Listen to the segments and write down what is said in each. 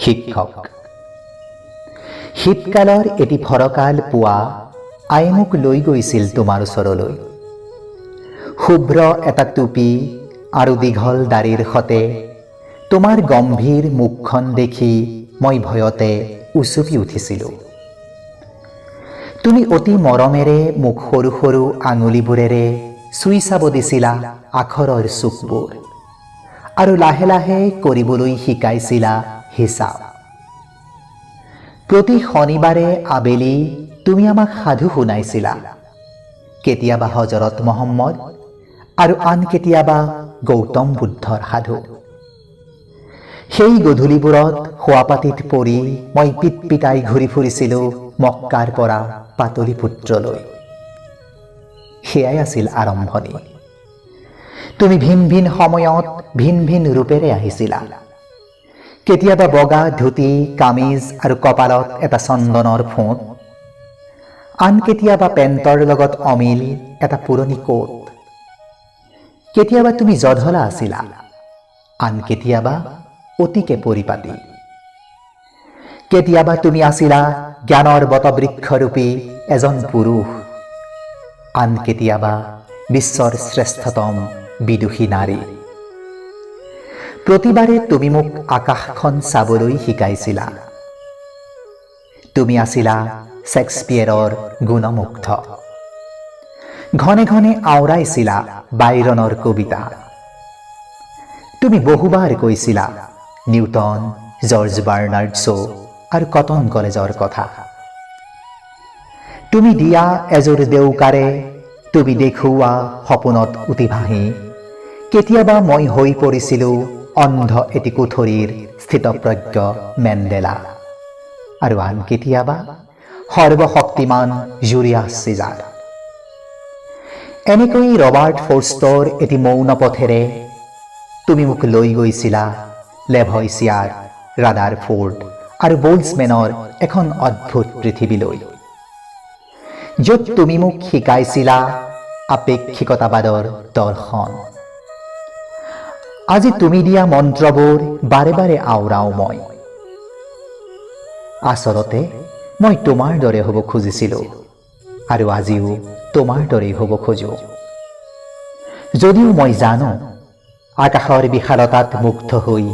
শিক্ষক। শীতকালৰ এটি ফৰকাল পুৱা আয়ে মোক লৈ গৈছিল তোমাৰ ওচৰলৈ। শুভ্ৰ এটা টুপি আৰু দীঘল দাড়িৰ সতে তোমাৰ গম্ভীৰ মুখখন দেখি মই ভয়তে উচুপি উঠিছিলোঁ। তুমি অতি মৰমেৰে মোক সৰু সৰু আঙুলিবোৰেৰে চুই চাব দিছিলা আখৰৰ চুকবোৰ আৰু লাহে লাহে কৰিবলৈ শিকাইছিলা হিচাপ। প্ৰতি শনিবাৰে আবেলি তুমি আমাক সাধু শুনাইছিলা, কেতিয়াবা হজৰত মহম্মদ আৰু আন কেতিয়াবা গৌতম বুদ্ধৰ সাধু। সেই গধূলিবোৰত শোৱাপাটিত পৰি মই পিটপিটাই ঘূৰি ফুৰিছিলোঁ মক্কাৰ পৰা পাটলিপুত্ৰলৈ। সেয়াই আছিল আৰম্ভণি। তুমি ভিন ভিন সময়ত ভিন ভিন ৰূপেৰে আহিছিলা। কেতিয়াবা বগা ধুতি কামিজ আৰু কপালত এটা চন্দনৰ ফোঁট, আন কেতিয়াবা পেণ্টৰ লগত অমিল এটা পুৰণি কোট। কেতিয়াবা তুমি জধলা আছিলা, আন কেতিয়াবা অতিকে পৰিপাটি। কেতিয়াবা তুমি আছিলা জ্ঞানৰ বটবৃক্ষৰূপী এজন পুৰুষ, আন কেতিয়াবা বিশ্বৰ শ্ৰেষ্ঠতম বিদুষী নাৰী। প্ৰতিবাৰে তুমি মোক আকাশখন চাবলৈ শিকাইছিলা। তুমি আছিলা শেক্সপিয়েৰৰ গুণমুগ্ধ। ঘনে ঘনে আওৰাইছিলা বাইৰনৰ কবিতা। তুমি বহুবাৰ কৈছিলা নিউটন, জৰ্জ বাৰ্নাৰ্ড শ্ব আৰু কটন কলেজৰ কথা। তুমি দিয়া এযোৰ দেউকাৰে, তুমি দেখুওৱা সপোনত উটি ভাহি কেতিয়াবা মই হৈ পৰিছিলোঁ অন্ধ এটি কোঠৰীৰ স্থিতপ্ৰজ্ঞ মেণ্ডেলা, আৰু আন কেতিয়াবা সৰ্বশক্তিমান জুলিয়াছ চিজাৰ। এনেকৈ ৰবাৰ্ট ফৰ্ষ্টৰ এটি মৌন পথেৰে তুমি মোক লৈ গৈছিলা লেভইচিয়াৰ, ৰাদাৰফোৰ্ড আৰু বোল্টজমেনৰ এখন অদ্ভুত পৃথিৱীলৈ, য'ত তুমি মোক শিকাইছিলা আপেক্ষিকতাবাদৰ দৰ্শন। আজি তুমি দিয়া মন্ত্ৰবোৰ বাৰে বাৰে আওৰাও মই। আচলতে মই তোমাৰ দৰে হ'ব খুজিছিলোঁ, আৰু আজিও তোমাৰ দৰেই হ'ব খোজো। যদিও মই জানো আকাশৰ বিশালতাত মুগ্ধ হৈ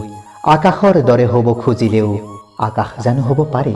আকাশৰ দৰে হ'ব খুজিলেও আকাশ জানো হ'ব পাৰি।